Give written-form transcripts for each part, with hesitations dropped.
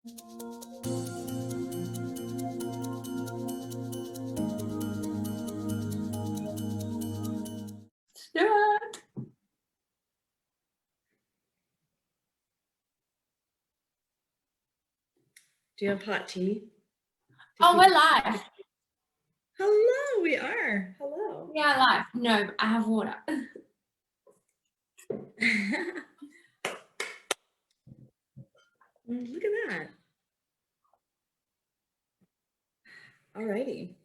Do it. Do you have hot tea? Oh, we're live. Hello, we are. Hello. Yeah, live. No, I have water. Look at that. Alrighty.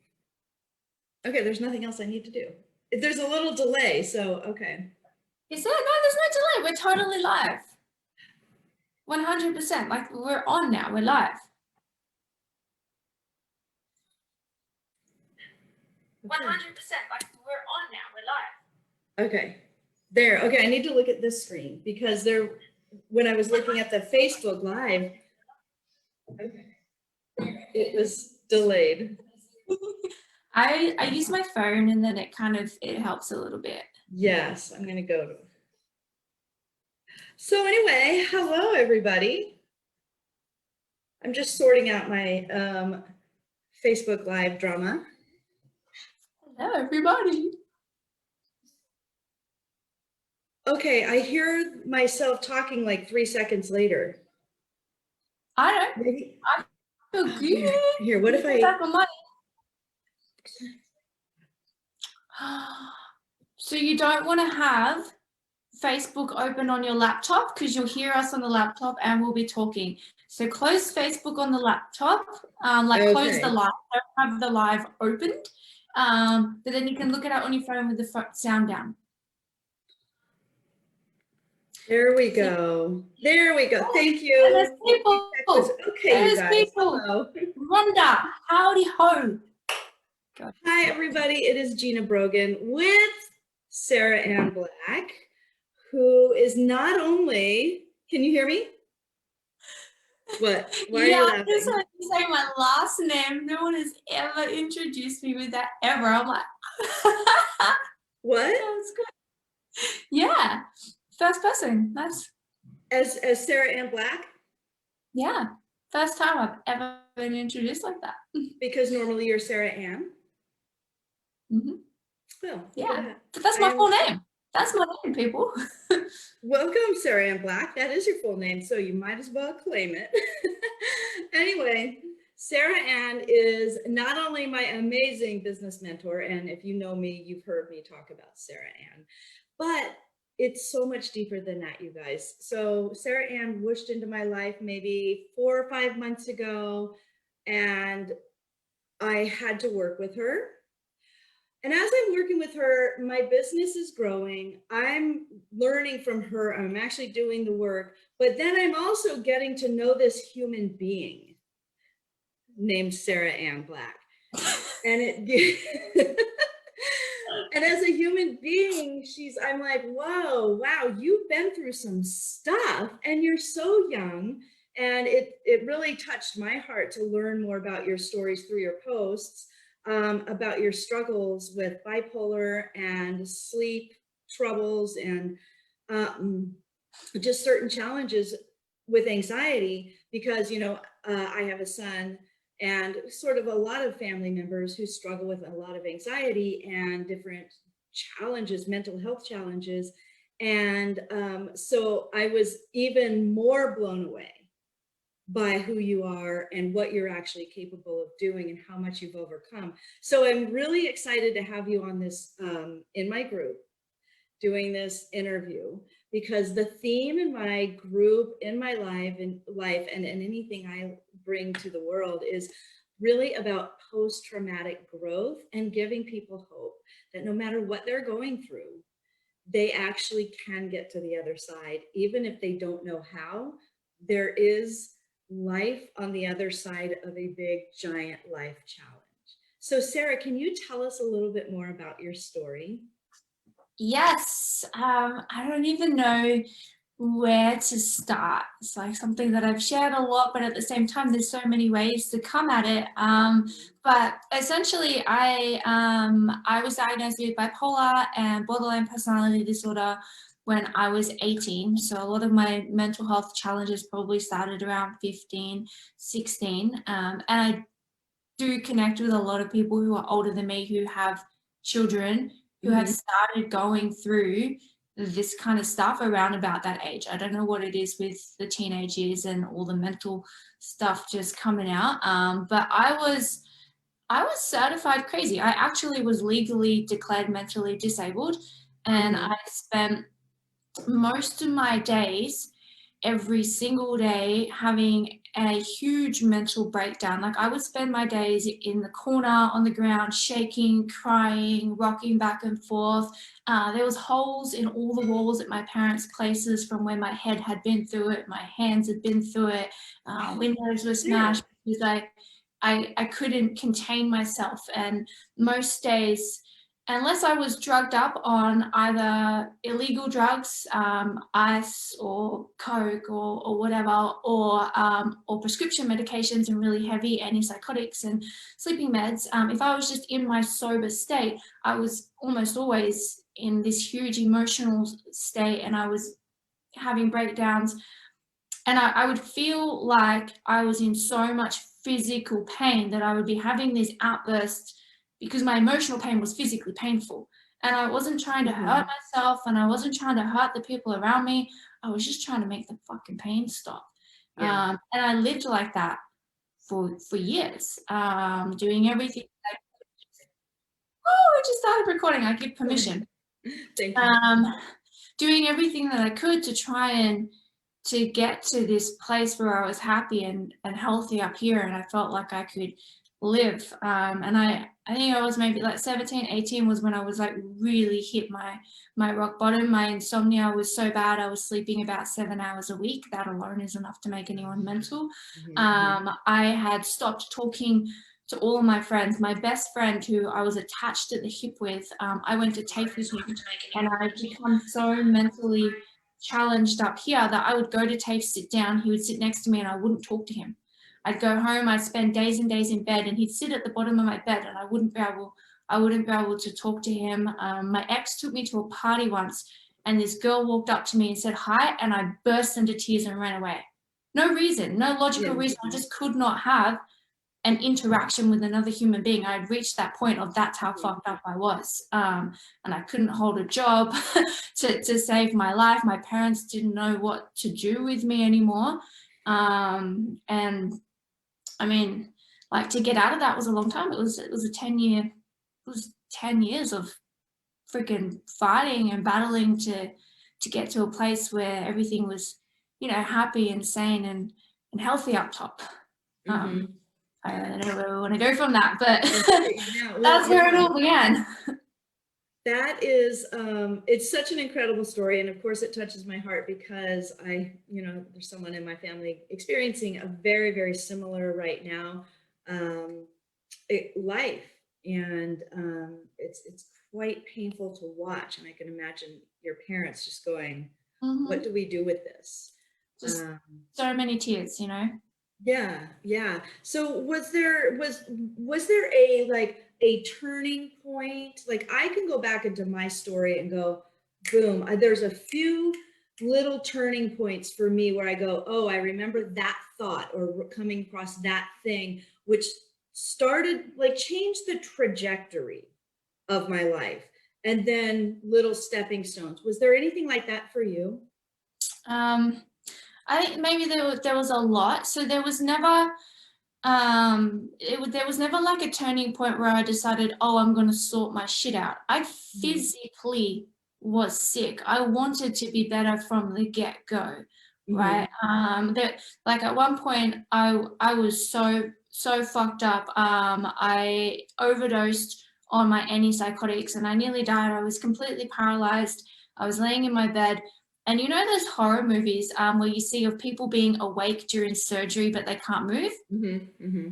Okay, there's nothing else I need to do. There's a little delay, so okay. Is there? No, there's no delay. We're totally live. 100%. Like, we're on now. We're live. 100%. Like, we're on now. We're live. Okay. There. Okay, I need to look at this screen because when I was looking at the Facebook Live, okay, it was delayed. I use my phone and then it helps a little bit. Yes, I'm going to go to. So anyway, hello everybody. I'm just sorting out my Facebook Live drama. Hello everybody. Okay, I hear myself talking like 3 seconds later. I don't. Maybe. I feel good. Here, what if I... So you don't want to have Facebook open on your laptop because you'll hear us on the laptop and we'll be talking. So close Facebook on the laptop, close the live, don't have the live opened, but then you can look it up on your phone with the sound down. There we go. There we go. Thank you. There's people. Okay, there's you guys. people. Hello. Rhonda, howdy ho. Hi, everybody. It is Gina Brogan with Sarah Ann Black, who is not only, can you hear me? What? Why are you laughing? I just heard you say my last name. No one has ever introduced me with that ever. I'm like, what? That's good. Yeah, first person. That's as Sarah Ann Black. Yeah, first time I've ever been introduced like that. Because normally you're Sarah Ann. Mm-hmm. Well, yeah, but that's my full name. That's my name, people. Welcome, Sarah Ann Black. That is your full name, so you might as well claim it. Anyway, Sarah Ann is not only my amazing business mentor, and if you know me, you've heard me talk about Sarah Ann, but it's so much deeper than that, you guys. So Sarah Ann whooshed into my life maybe 4 or 5 months ago, and I had to work with her. And as I'm working with her, my business is growing. I'm learning from her. I'm actually doing the work, but then I'm also getting to know this human being named Sarah Ann Black. And and as a human being, I'm like, whoa, wow, you've been through some stuff and you're so young. And it really touched my heart to learn more about your stories through your posts. About your struggles with bipolar and sleep troubles and just certain challenges with anxiety, because, you know, I have a son and sort of a lot of family members who struggle with a lot of anxiety and different challenges, mental health challenges. And so I was even more blown away by who you are and what you're actually capable of doing and how much you've overcome. So I'm really excited to have you on this in my group doing this interview, because the theme in my group, in my life and anything I bring to the world is really about post-traumatic growth and giving people hope that no matter what they're going through, they actually can get to the other side. Even if they don't know how, there is life on the other side of a big, giant life challenge. So Sarah, can you tell us a little bit more about your story? Yes, I don't even know where to start. It's like something that I've shared a lot, but at the same time, there's so many ways to come at it. But essentially, I was diagnosed with bipolar and borderline personality disorder when I was 18. So a lot of my mental health challenges probably started around 15, 16. And I do connect with a lot of people who are older than me who have children who have started going through this kind of stuff around about that age. I don't know what it is with the teenage years and all the mental stuff just coming out. But I was certified crazy. I actually was legally declared mentally disabled, and I spent most of my days, every single day, having a huge mental breakdown. Like I would spend my days in the corner on the ground, shaking, crying, rocking back and forth. There was holes in all the walls at my parents' places from where my head had been through it, my hands had been through it, windows were smashed because I couldn't contain myself. And most days, unless I was drugged up on either illegal drugs, ice or coke or whatever, or prescription medications and really heavy antipsychotics and sleeping meds, if I was just in my sober state, I was almost always in this huge emotional state, and I was having breakdowns, and I would feel like I was in so much physical pain that I would be having these outbursts because my emotional pain was physically painful. And I wasn't trying to hurt myself, and I wasn't trying to hurt the people around me. I was just trying to make the fucking pain stop. And I lived like that for years, doing everything. I just started recording. I give permission. Thank you. Doing everything that I could to try and to get to this place where I was happy and healthy up here, and I felt like I could live. And I think I was maybe like 17, 18 was when I was like really hit my rock bottom. My insomnia was so bad, I was sleeping about 7 hours a week. That alone is enough to make anyone mental. I had stopped talking to all of my friends. My best friend, who I was attached at the hip with, I went to TAFE with him, and I'd become so mentally challenged up here that I would go to TAFE, sit down, he would sit next to me, and I wouldn't talk to him. I'd go home, I'd spend days and days in bed, and he'd sit at the bottom of my bed, and I wouldn't be able to talk to him. My ex took me to a party once, and this girl walked up to me and said hi, and I burst into tears and ran away. No reason, no logical reason. I just could not have an interaction with another human being. I had reached that point of that's how fucked up I was. And I couldn't hold a job to save my life. My parents didn't know what to do with me anymore. And I mean, like, to get out of that was a long time. It was a 10 years of freaking fighting and battling to get to a place where everything was, happy and sane and healthy up top. I don't know where we want to go from that, but that's where it all began. That is, it's such an incredible story. And of course it touches my heart because there's someone in my family experiencing a very, very similar right now, life. And it's quite painful to watch. And I can imagine your parents just going, what do we do with this? Just so many tears, Yeah. So was there a turning point? Like, I can go back into my story and go, boom, there's a few little turning points for me where I go, oh, I remember that thought or coming across that thing, which started, like, changed the trajectory of my life. And then little stepping stones. Was there anything like that for you? I think maybe there was a lot. So there was never there was never like a turning point where I decided, oh, I'm going to sort my shit out. I physically was sick. I wanted to be better from the get-go, right? That, like, at one point I was so fucked up. I overdosed on my antipsychotics and I nearly died. I was completely paralyzed. I was laying in my bed. And those horror movies where you see of people being awake during surgery, but they can't move?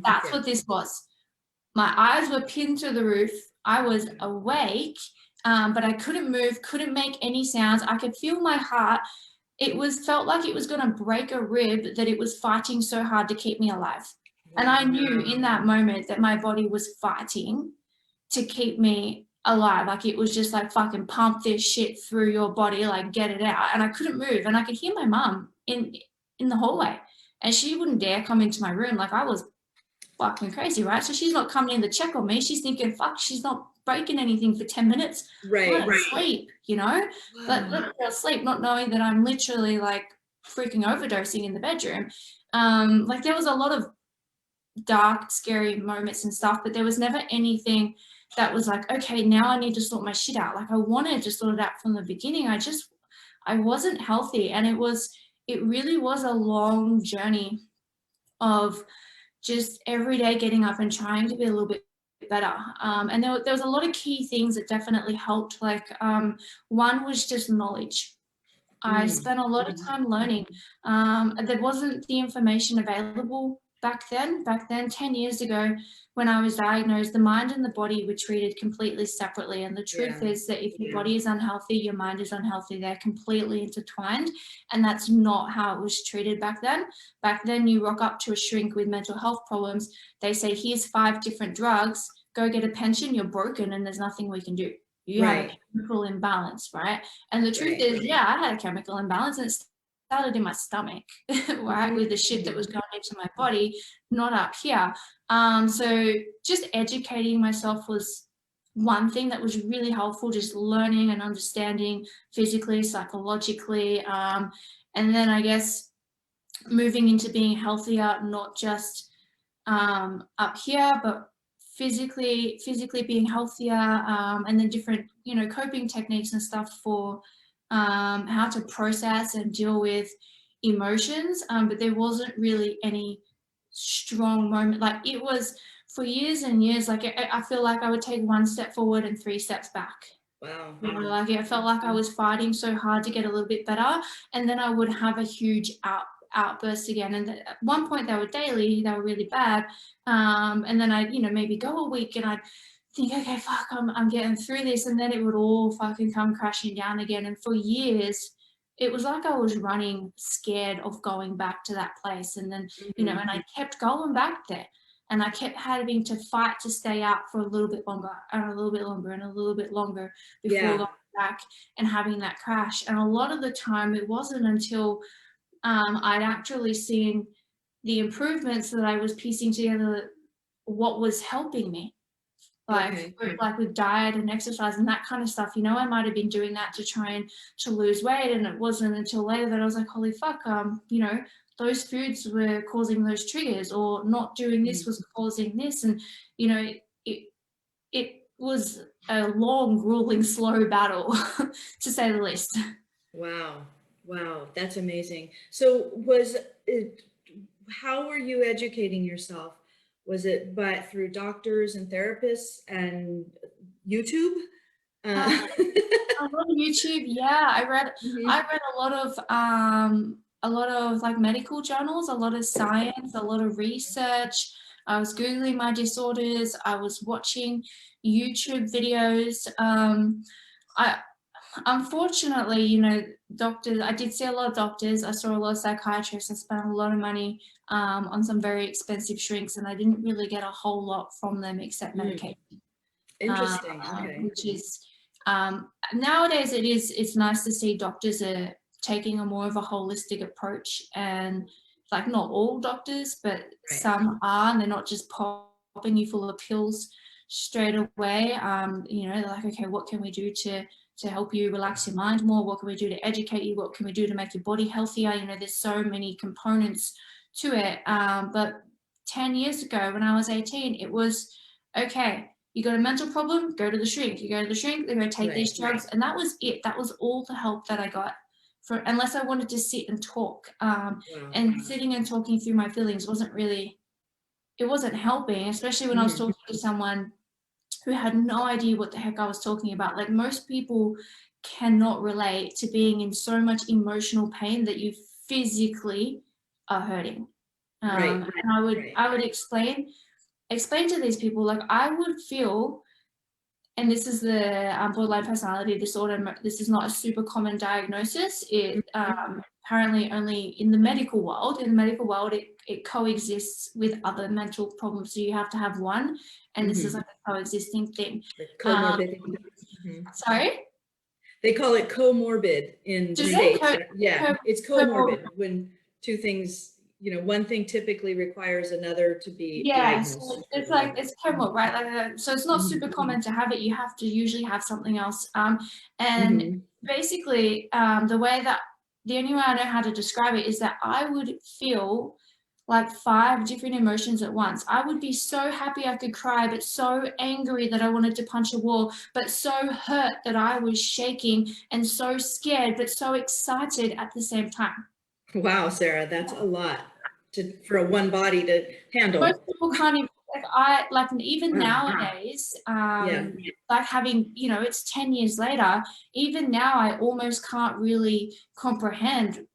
That's what this was. My eyes were pinned to the roof. I was awake, but I couldn't move, couldn't make any sounds. I could feel my heart. Felt like it was going to break a rib, that it was fighting so hard to keep me alive. And I knew in that moment that my body was fighting to keep me alive. Like it was just like, fucking pump this shit through your body, like get it out. And I couldn't move, and I could hear my mum in the hallway, and she wouldn't dare come into my room. Like I was fucking crazy, right? So she's not coming in to check on me. She's thinking, fuck, she's not breaking anything for 10 minutes. Let her sleep, you know? Let her sleep, not knowing that I'm literally like freaking overdosing in the bedroom. Like there was a lot of dark, scary moments and stuff, but there was never anything that was like, okay, now I need to sort my shit out. Like I wanted to sort it out from the beginning. I wasn't healthy, and it really was a long journey of just every day getting up and trying to be a little bit better. And there was a lot of key things that definitely helped. Like one was just knowledge. I spent a lot of time learning. There wasn't the information available back then. Back then, 10 years ago, when I was diagnosed, the mind and the body were treated completely separately. And the truth is that if your body is unhealthy, your mind is unhealthy. They're completely intertwined. And that's not how it was treated back then. Back then, you rock up to a shrink with mental health problems. They say, here's 5 different drugs. Go get a pension. You're broken and there's nothing we can do. You have a chemical imbalance, right? And the truth is, yeah, I had a chemical imbalance, and it started in my stomach, right, with the shit that was going into my body, not up here. So just educating myself was one thing that was really helpful, just learning and understanding physically, psychologically, and then I guess moving into being healthier, not just up here, but physically being healthier, and then different, you know, coping techniques and stuff for how to process and deal with emotions. But there wasn't really any strong moment. Like it was for years and years, like I feel like I would take 1 step forward and 3 steps back. Wow. You know, like it felt like I was fighting so hard to get a little bit better, and then I would have a huge outburst again. And at one point they were daily, they were really bad. And then I'd, you know, maybe go a week and I'd think, okay, fuck, I'm getting through this. And then it would all fucking come crashing down again. And for years, it was like I was running scared of going back to that place. And then, you know, and I kept going back there. And I kept having to fight to stay out for a little bit longer and a little bit longer and a little bit longer before going back and having that crash. And a lot of the time, it wasn't until I'd actually seen the improvements that I was piecing together what was helping me, like with diet and exercise and that kind of stuff. You know, I might have been doing that to try and to lose weight, and it wasn't until later that I was like, holy fuck, you know, those foods were causing those triggers, or not doing this was causing this. And, you know, it was a long, grueling, slow battle, to say the least. Wow. Wow. That's amazing. So how were you educating yourself? Was it through doctors and therapists and YouTube? A lot of YouTube, yeah. I read a lot of like medical journals, a lot of science, a lot of research. I was Googling my disorders. I was watching YouTube videos. Unfortunately, you know, doctors, I did see a lot of doctors. I saw a lot of psychiatrists. I spent a lot of money on some very expensive shrinks, and I didn't really get a whole lot from them except medication. Interesting. Which is nowadays it's nice to see doctors are taking a more of a holistic approach, and like not all doctors, but some are, and they're not just popping you full of pills straight away. You know, they're like, okay, what can we do to help you relax your mind more? What can we do to educate you? What can we do to make your body healthier? You know, there's so many components to it. But 10 years ago when I was 18, it was, okay, you got a mental problem, go to the shrink. You go to the shrink, they're going to take these drugs. And that was it. That was all the help that I got, for unless I wanted to sit and talk. And sitting and talking through my feelings wasn't helping, especially when I was talking to someone who had no idea what the heck I was talking about. Like most people cannot relate to being in so much emotional pain that you physically are hurting. And I would explain to these people, like I would feel, and this is the borderline personality disorder. This is not a super common diagnosis. It apparently only in the medical world. In the medical world, it coexists with other mental problems. So you have to have one, and this is like a coexisting thing. The comorbidity. Sorry? They call it comorbid in the States. Yeah, it's comorbid when two things, you know, one thing typically requires another to be diagnosed. So it's like, it's comorbid, right? Like, so it's not super common to have it. You have to usually have something else. And basically, the only way I know how to describe it is that I would feel like 5 different emotions at once. I would be so happy I could cry, but so angry that I wanted to punch a wall, but so hurt that I was shaking, and so scared, but so excited at the same time. Wow, Sarah, that's a lot for a one body to handle. Most people can't even, even nowadays, like having, you know, it's 10 years later, even now I almost can't really comprehend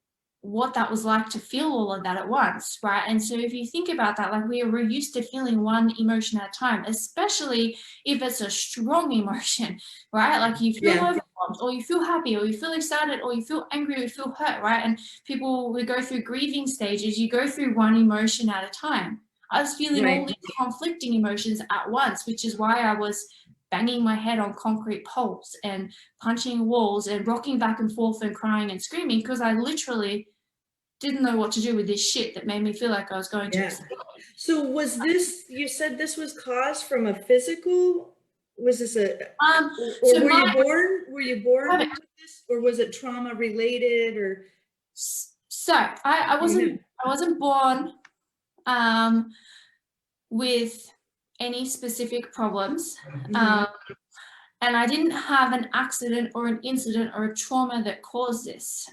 what that was like to feel all of that at once, right? And so if you think about that, like we're used to feeling one emotion at a time, especially if it's a strong emotion, right? Like you feel overwhelmed, or you feel happy, or you feel excited, or you feel angry, or you feel hurt, right? And people, we go through grieving stages, you go through one emotion at a time. I was feeling all these conflicting emotions at once, which is why I was banging my head on concrete poles and punching walls and rocking back and forth and crying and screaming, because I literally didn't know what to do with this shit that made me feel like I was going to explode. So was this, you said this was caused from a physical, was this a, or were you born with this, or was it trauma related, or? So I wasn't born with any specific problems. And I didn't have an accident or an incident or a trauma that caused this.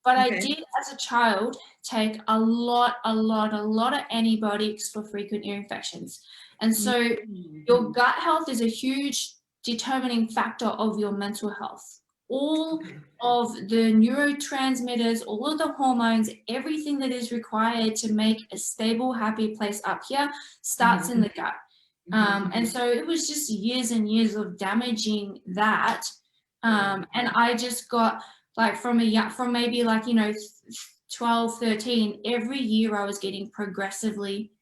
But I did, as a child, take a lot of antibiotics for frequent ear infections. And so your gut health is a huge determining factor of your mental health. All of the neurotransmitters, all of the hormones, everything that is required to make a stable, happy place up here starts in the gut. And so it was just years and years of damaging that. And I just got, like, from maybe, like, you know, 12, 13, every year I was getting progressively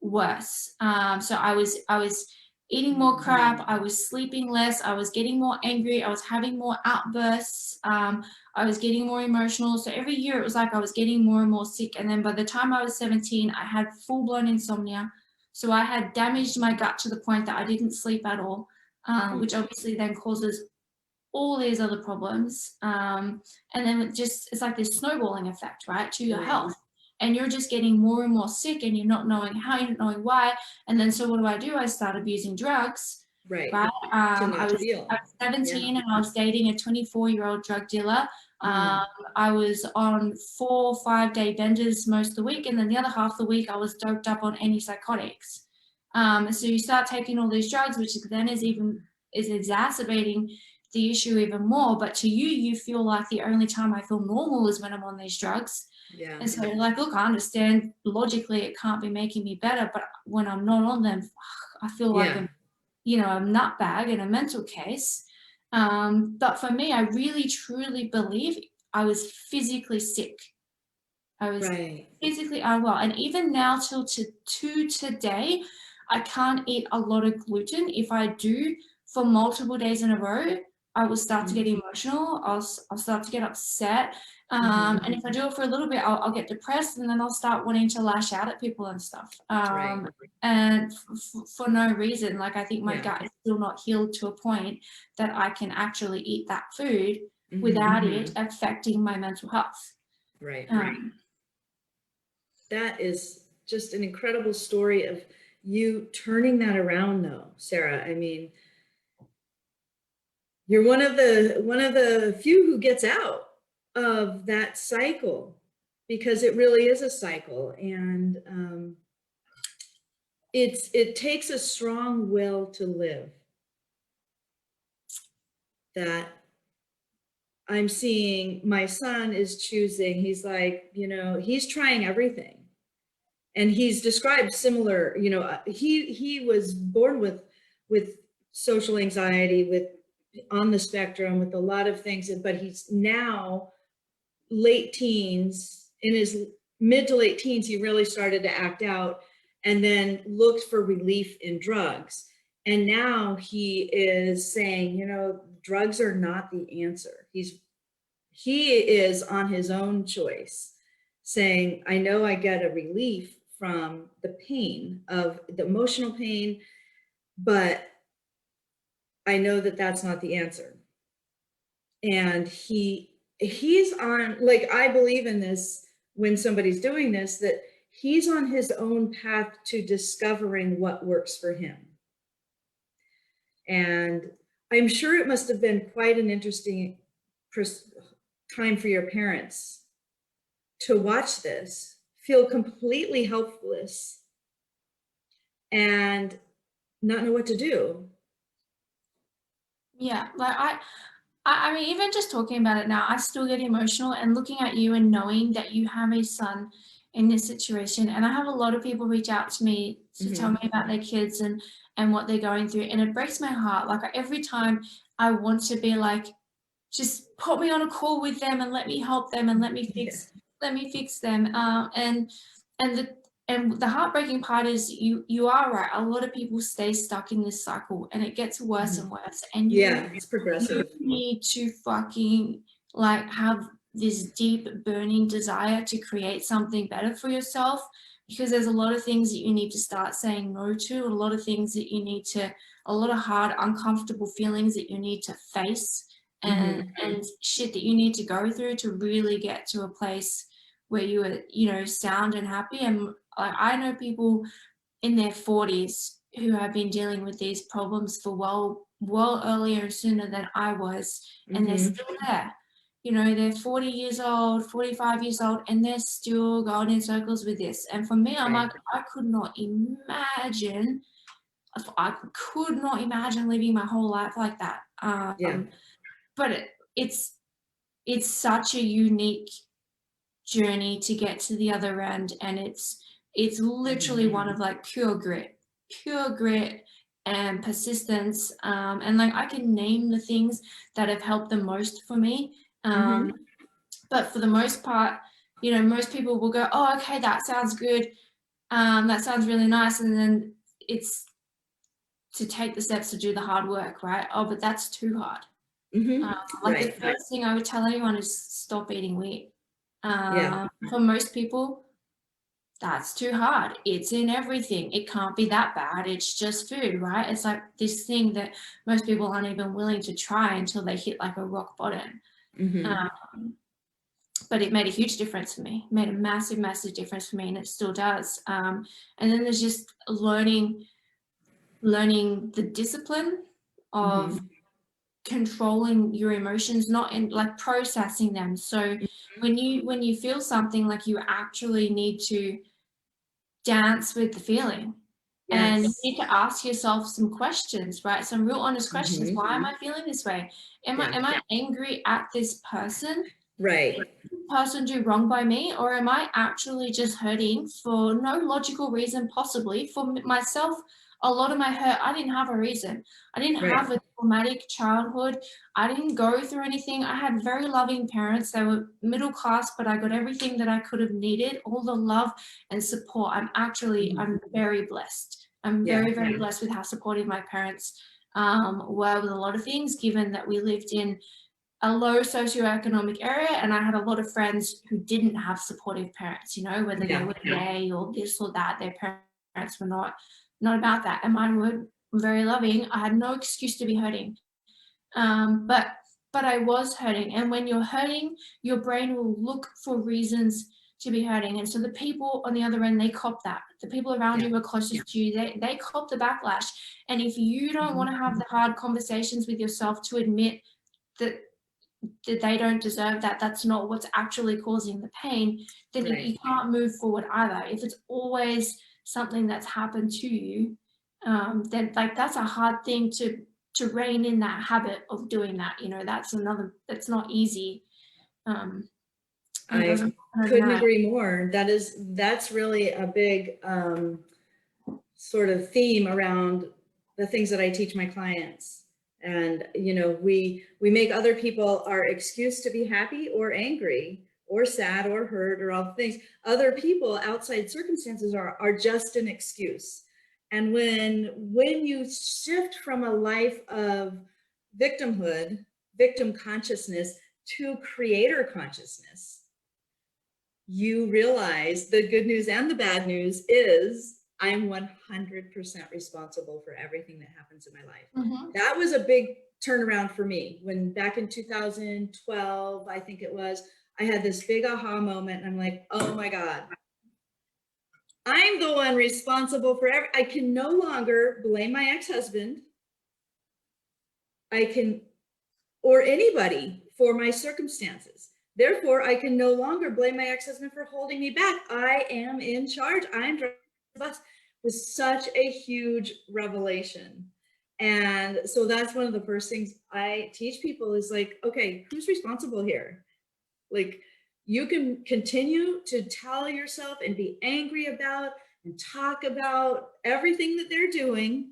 worse. So I was eating more crap, I was sleeping less, I was getting more angry, I was having more outbursts, I was getting more emotional. So every year it was like I was getting more and more sick. And then by the time I was 17, I had full-blown insomnia. So I had damaged my gut to the point that I didn't sleep at all, which obviously then causes all these other problems. And then it's like this snowballing effect, right, to your health. And you're just getting more and more sick, and you're not knowing how, you're not knowing why. And then so what do? I start abusing drugs. Right. I was 17 and I was dating a 24-year-old drug dealer. I was on 4 or 5 day benders most of the week, and then the other half of the week I was doped up on antipsychotics. So you start taking all these drugs, which then is exacerbating the issue even more. But to you, you feel like the only time I feel normal is when I'm on these drugs. And so, like, look, I understand logically it can't be making me better, but when I'm not on them, I feel like I'm, you know, a nutbag in a mental case. But for me, I really truly believe I was physically sick. I was physically unwell. And even now till to today, I can't eat a lot of gluten. If I do for multiple days in a row, I will start to get emotional. I'll start to get upset. And if I do it for a little bit, I'll get depressed, and then I'll start wanting to lash out at people and stuff. And for no reason. Like, I think my gut is still not healed to a point that I can actually eat that food without it affecting my mental health. That is just an incredible story of you turning that around, though, Sarah. I mean, you're one of the few who gets out of that cycle, because it really is a cycle. And it takes a strong will to live. That I'm seeing my son is choosing. He's like, you know, he's trying everything. And he's described similar, you know, he was born with social anxiety, with on the spectrum, with a lot of things, but he's now late teens, in his mid to late teens, he really started to act out and then looked for relief in drugs. And now he is saying, you know, drugs are not the answer. He is on his own choice saying, I know I get a relief from the pain of the emotional pain, but I know that that's not the answer. And he's on, like, I believe in this when somebody's doing this, that he's on his own path to discovering what works for him. And I'm sure it must have been quite an interesting time for your parents to watch this, feel completely helpless, and not know what to do. Yeah, like I mean, even just talking about it now, I still get emotional, and looking at you and knowing that you have a son in this situation. And I have a lot of people reach out to me to tell me about their kids and what they're going through, and it breaks my heart. Like, every time I want to be like, just put me on a call with them and let me help them and let me fix them. And the heartbreaking part is you are right. A lot of people stay stuck in this cycle, and it gets worse and worse. And it's progressive. you need to fucking like have this deep burning desire to create something better for yourself, because there's a lot of things that you need to start saying no to, a lot of things that you need to, a lot of hard, uncomfortable feelings that you need to face, and shit that you need to go through to really get to a place where you are, you know, sound and happy. And I know people in their 40s who have been dealing with these problems for well earlier and sooner than I was, and they're still there. You know, they're 40 years old, 45 years old, and they're still going in circles with this. And for me, I'm like, I could not imagine living my whole life like that. But it's such a unique journey to get to the other end, and it's literally one of like pure grit and persistence, and like I can name the things that have helped the most for me, but for the most part, you know, most people will go, oh, okay, that sounds good, that sounds really nice, and then it's to take the steps to do the hard work, right? Oh, but that's too hard. The first thing I would tell anyone is stop eating wheat. For most people, that's too hard. It's in everything. It can't be that bad. It's just food, right? It's like this thing that most people aren't even willing to try until they hit like a rock bottom. But it made a huge difference for me. It made a massive, massive difference for me, and it still does. And then there's just learning the discipline of controlling your emotions, not in like processing them. So when you feel something, like, you actually need to dance with the feeling, and you need to ask yourself some questions, right? Some real honest questions. Why am I feeling this way? Am I angry at this person? Did this person do wrong by me, or am I actually just hurting for no logical reason? Possibly for myself, a lot of my hurt, I didn't have a reason. I didn't have a traumatic childhood. I didn't go through anything. I had very loving parents. They were middle class, but I got everything that I could have needed, all the love and support. I'm very blessed. I'm very, very blessed with how supportive my parents were with a lot of things, given that we lived in a low socioeconomic area, and I had a lot of friends who didn't have supportive parents, you know, whether they were gay or this or that. Their parents were not about that, and mine were very loving. I had no excuse to be hurting, but I was hurting, and when you're hurting, your brain will look for reasons to be hurting, and so the people on the other end, they cop that. The people around you who are closest to you, they cop the backlash. And if you don't want to have the hard conversations with yourself to admit that they don't deserve that, that's not what's actually causing the pain, then you can't move forward either. If it's always something that's happened to you, then like that's a hard thing to rein in that habit of doing that. You know, that's not easy. I couldn't agree more. That's really a big sort of theme around the things that I teach my clients. And, you know, we make other people our excuse to be happy or angry, or sad or hurt or all the things. Other people, outside circumstances are just an excuse. And when you shift from a life of victimhood, victim consciousness, to creator consciousness, you realize the good news and the bad news is I'm 100% responsible for everything that happens in my life. That was a big turnaround for me when back in 2012, I think it was, I had this big aha moment and I'm like, oh my God, I'm the one responsible for I can no longer blame my ex-husband. Or anybody for my circumstances. Therefore, I can no longer blame my ex-husband for holding me back. I am in charge. I'm driving the bus. It was such a huge revelation. And so that's one of the first things I teach people is like, okay, who's responsible here? Like, you can continue to tell yourself and be angry about and talk about everything that they're doing.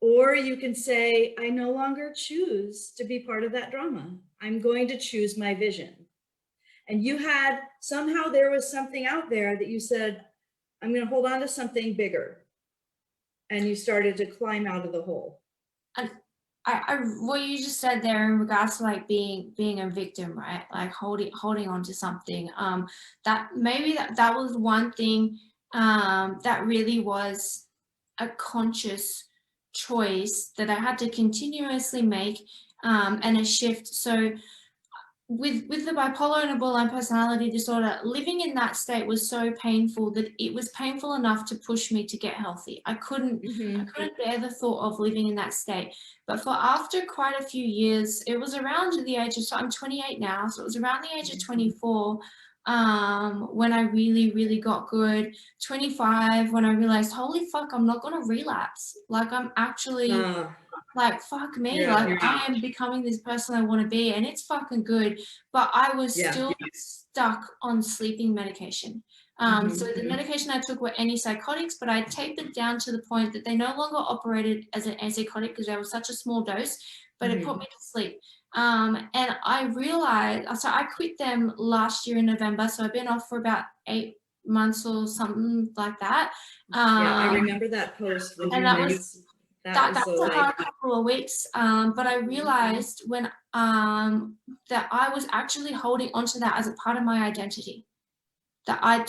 Or you can say, I no longer choose to be part of that drama. I'm going to choose my vision. And you had, somehow there was something out there that you said, I'm going to hold on to something bigger. And you started to climb out of the hole. And what you just said there in regards to like being a victim, right? Like holding on to something. That maybe that was one thing that really was a conscious choice that I had to continuously make, and a shift. So with the bipolar and a borderline personality disorder, living in that state was so painful that it was painful enough to push me to get healthy. I couldn't bear the thought of living in that state. But for after quite a few years, it was around the age of, so I'm 28 now, so it was around the age of 24 when I really got good. 25 when I realized, holy fuck, I'm not gonna relapse. Like I'm actually like, fuck me, like I am becoming this person I want to be, and it's fucking good. But I was still stuck on sleeping medication. So the medication I took were antipsychotics, but I tapered down to the point that they no longer operated as an antipsychotic because they were such a small dose, but it put me to sleep. And I realized, so I quit them last year in November, so I've been off for about 8 months or something like that. I remember that post. And that was a hard couple of weeks, but I realized when that I was actually holding onto that as a part of my identity, that I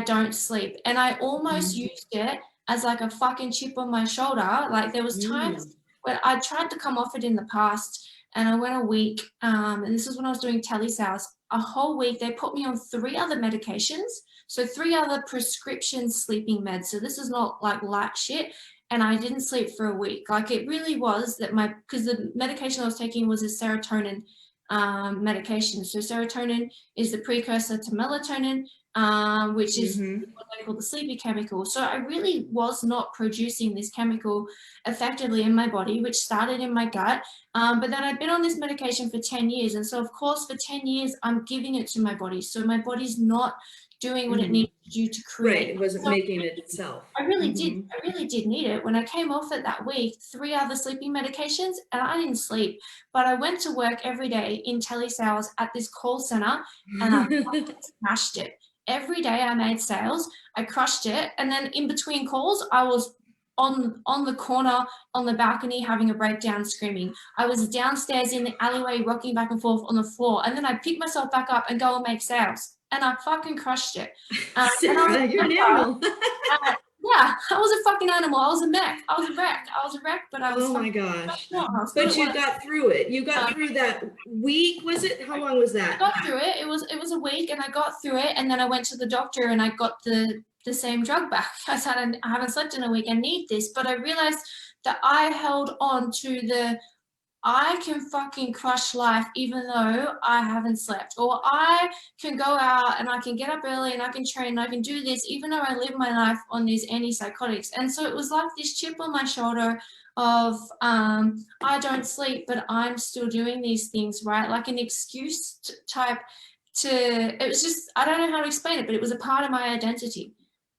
don't sleep, and I almost used it as like a fucking chip on my shoulder. Like there was times when I tried to come off it in the past, and I went a week, and this is when I was doing telesales. A whole week they put me on 3 other medications, so 3 other prescription sleeping meds. So this is not like light shit. And I didn't sleep for a week. Like it really was that because the medication I was taking was a serotonin medication. So serotonin is the precursor to melatonin, which is what they call the sleepy chemical. So I really was not producing this chemical effectively in my body, which started in my gut. But then I'd been on this medication for 10 years. And so of course for 10 years, I'm giving it to my body. So my body's not doing what it needs to do to create. Right, it wasn't making it itself. I really did need it. When I came off it that week, 3 other sleeping medications, and I didn't sleep. But I went to work every day in telesales at this call center, and I smashed it. Every day I made sales, I crushed it, and then in between calls, I was on the corner, on the balcony, having a breakdown, screaming. I was downstairs in the alleyway, rocking back and forth on the floor, and then I'd pick myself back up and go and make sales. And I fucking crushed it. Sarah, you're an animal. Yeah, I was a fucking animal. I was a wreck. I was a wreck, but I was. Oh my gosh! But you got through it. You got through that week. Was it? How long was that? I got through it. It was a week, and I got through it. And then I went to the doctor, and I got the same drug back. I said, I haven't slept in a week. I need this. But I realized that I held on to I can fucking crush life even though I haven't slept, or I can go out and I can get up early and I can train and I can do this even though I live my life on these antipsychotics. And so it was like this chip on my shoulder of I don't sleep, but I'm still doing these things, right? Like an excuse type it was just, I don't know how to explain it, but it was a part of my identity.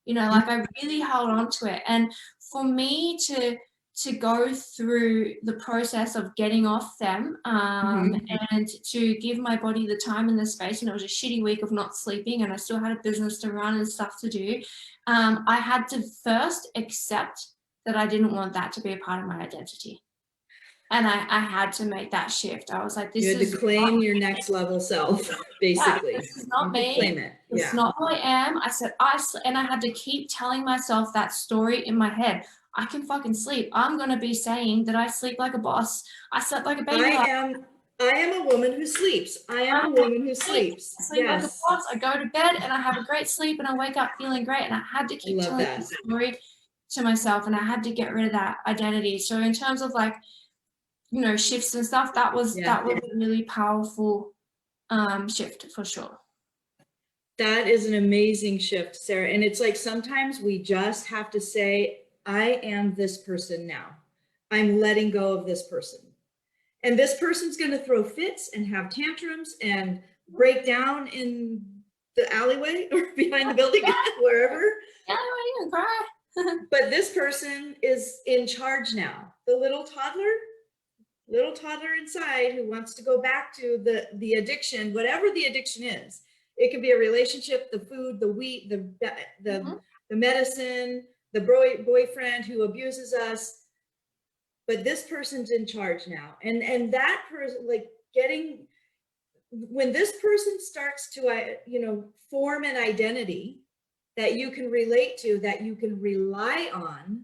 You know, like I really held on to it. And for me to to go through the process of getting off them and to give my body the time and the space. And it was a shitty week of not sleeping, and I still had a business to run and stuff to do. I had to first accept that I didn't want that to be a part of my identity. And I had to make that shift. I was like, this is— You had to claim your next level self, basically. Yeah, this is not me. Claim it. It's not who I am. I said, and I had to keep telling myself that story in my head. I can fucking sleep. I'm going to be saying that I sleep like a boss. I slept like a baby. I am a woman who sleeps. I am a woman who sleeps. I sleep like a boss. I go to bed and I have a great sleep and I wake up feeling great. And I had to keep telling the story to myself, and I had to get rid of that identity. So in terms of like, you know, shifts and stuff, that was a really powerful shift for sure. That is an amazing shift, Sarah. And it's like, sometimes we just have to say, I am this person now. I'm letting go of this person. And this person's going to throw fits and have tantrums and break down in the alleyway or behind the building, wherever. Yeah, I even cry. But this person is in charge now. The little toddler inside who wants to go back to the addiction, whatever the addiction is. It could be a relationship, the food, the wheat, the medicine, the boyfriend who abuses us. But this person's in charge now. And that person, like, when this person starts to, form an identity that you can relate to, that you can rely on,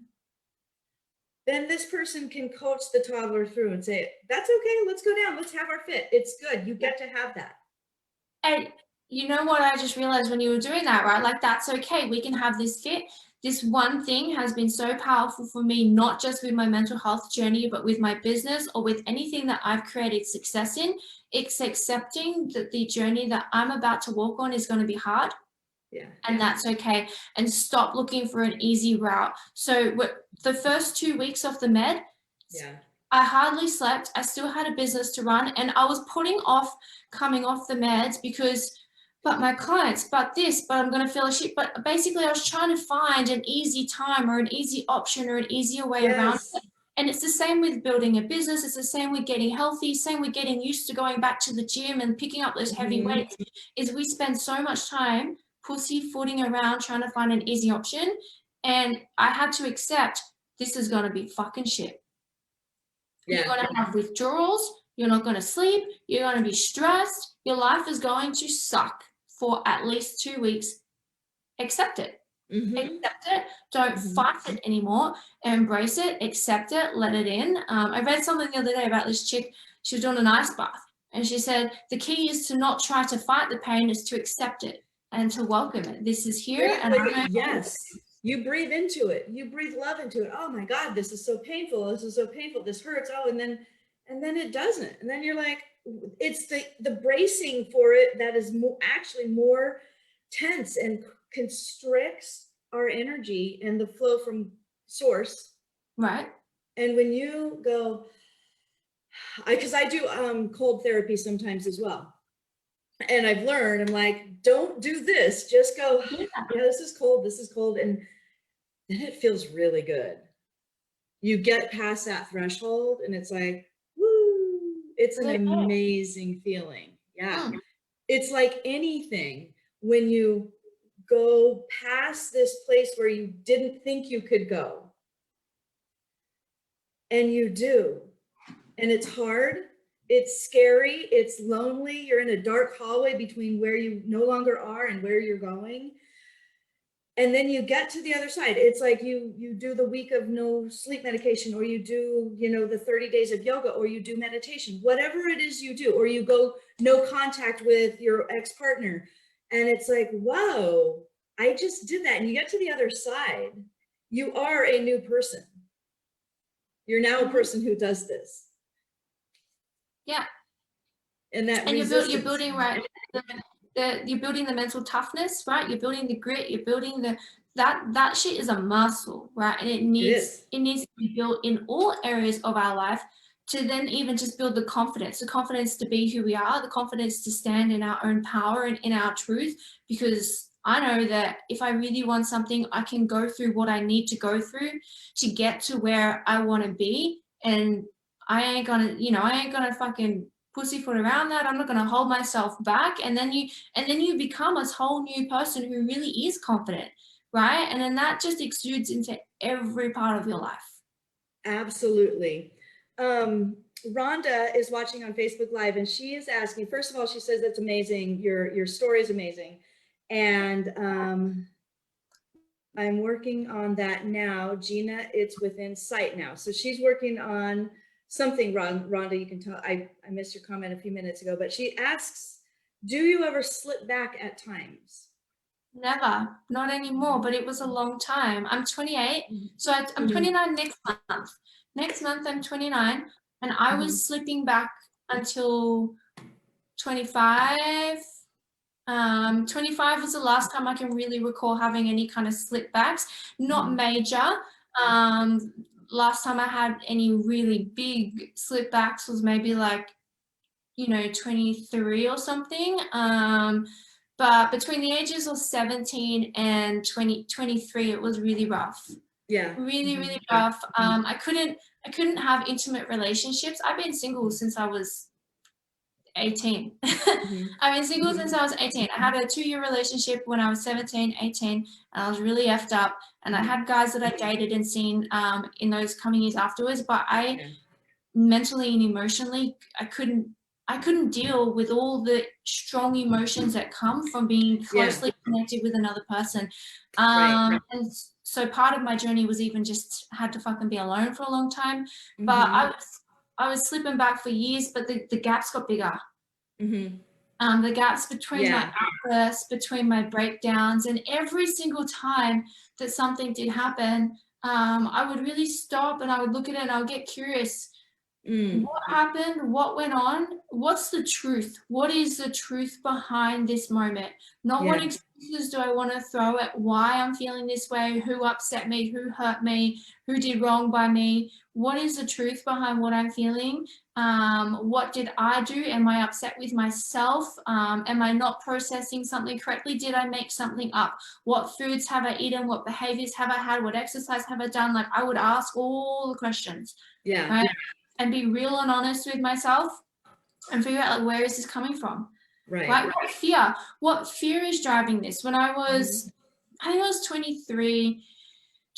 then this person can coach the toddler through and say, that's okay, let's go down, let's have our fit. It's good, you get to have that. And you know what I just realized when you were doing that, right? Like, that's okay, we can have this fit. This one thing has been so powerful for me, not just with my mental health journey, but with my business or with anything that I've created success in. It's accepting that the journey that I'm about to walk on is going to be hard. Yeah. And that's okay. And stop looking for an easy route. So the first 2 weeks of the med, I hardly slept. I still had a business to run, and I was putting off coming off the meds because, but my clients, but this, but I'm going to feel a shit. But basically I was trying to find an easy time or an easy option or an easier way around it. And it's the same with building a business. It's the same with getting healthy, same with getting used to going back to the gym and picking up those heavy weights, is we spend so much time pussyfooting around trying to find an easy option. And I had to accept, this is going to be fucking shit. You're going to have withdrawals. You're not going to sleep. You're going to be stressed. Your life is going to suck for at least 2 weeks. Accept it. Accept it. Don't fight it anymore. Embrace it. Accept it. Let it in. I read something the other day about this chick. She was doing an ice bath, and she said the key is to not try to fight the pain, is to accept it and to welcome it. This is here. You breathe into it. You breathe love into it. Oh my God, this is so painful. This is so painful. This hurts. Oh, and then it doesn't. And then you're like, it's the bracing for it that is actually more tense and constricts our energy and the flow from source. Right. And when you go, because I do cold therapy sometimes as well. And I've learned, I'm like, don't do this. Just go, this is cold. This is cold. And then it feels really good. You get past that threshold and it's like, woo, it's an amazing feeling. Yeah. It's like anything, when you go past this place where you didn't think you could go, and you do, and it's hard. It's scary, it's lonely, you're in a dark hallway between where you no longer are and where you're going. And then you get to the other side. It's like you do the week of no sleep medication, or you do, the 30 days of yoga, or you do meditation, whatever it is you do, or you go no contact with your ex-partner. And it's like, whoa, I just did that. And you get to the other side. You are a new person. You're now a person who does this. Yeah. And that you're building, right, you're building the mental toughness, right? You're building the grit, you're building that shit is a muscle, right? And it needs to be built in all areas of our life, to then even just build the confidence to be who we are, the confidence to stand in our own power and in our truth, because I know that if I really want something, I can go through what I need to go through to get to where I want to be. And I ain't gonna fucking pussyfoot around that. I'm not gonna hold myself back. And then you become a whole new person who really is confident, right? And then that just exudes into every part of your life. Absolutely. Rhonda is watching on Facebook Live, and she is asking, first of all, she says, that's amazing. Your story is amazing. And I'm working on that now. Gina, it's within sight now. So she's working on something, Rhonda, you can tell, I missed your comment a few minutes ago, but she asks, do you ever slip back at times? Never, not anymore, but it was a long time. I'm 28, so I'm 29 next month. Next month I'm 29, and I was slipping back until 25. 25 was the last time I can really recall having any kind of slip backs, not major. Last time I had any really big slip backs was maybe like, 23 or something. But between the ages of 17 and 23, it was really rough. Yeah. Really, really rough. I couldn't have intimate relationships. I've been single since I was 18. I've been single since I was 18. I had a 2-year relationship when I was 17, 18, and I was really effed up. And I had guys that I dated and seen in those coming years afterwards, but I mentally and emotionally, I couldn't deal with all the strong emotions that come from being closely connected with another person. And so part of my journey was even just had to fucking be alone for a long time. But I was slipping back for years, but the gaps got bigger. The gaps between my outbursts, between my breakdowns, and every single time that something did happen, I would really stop and I would look at it and I would get curious. What happened? What went on? What's the truth? What is the truth behind this moment? Not what excuses do I want to throw at why I'm feeling this way, who upset me, who hurt me, who did wrong by me. What is the truth behind what I'm feeling? What did I do? Am I upset with myself? Am I not processing something correctly? Did I make something up? What foods have I eaten? What behaviors have I had? What exercise have I done? Like, I would ask all the questions. Right? And be real and honest with myself and figure out, like, where is this coming from? Right? What fear is driving this? When I was, I think I was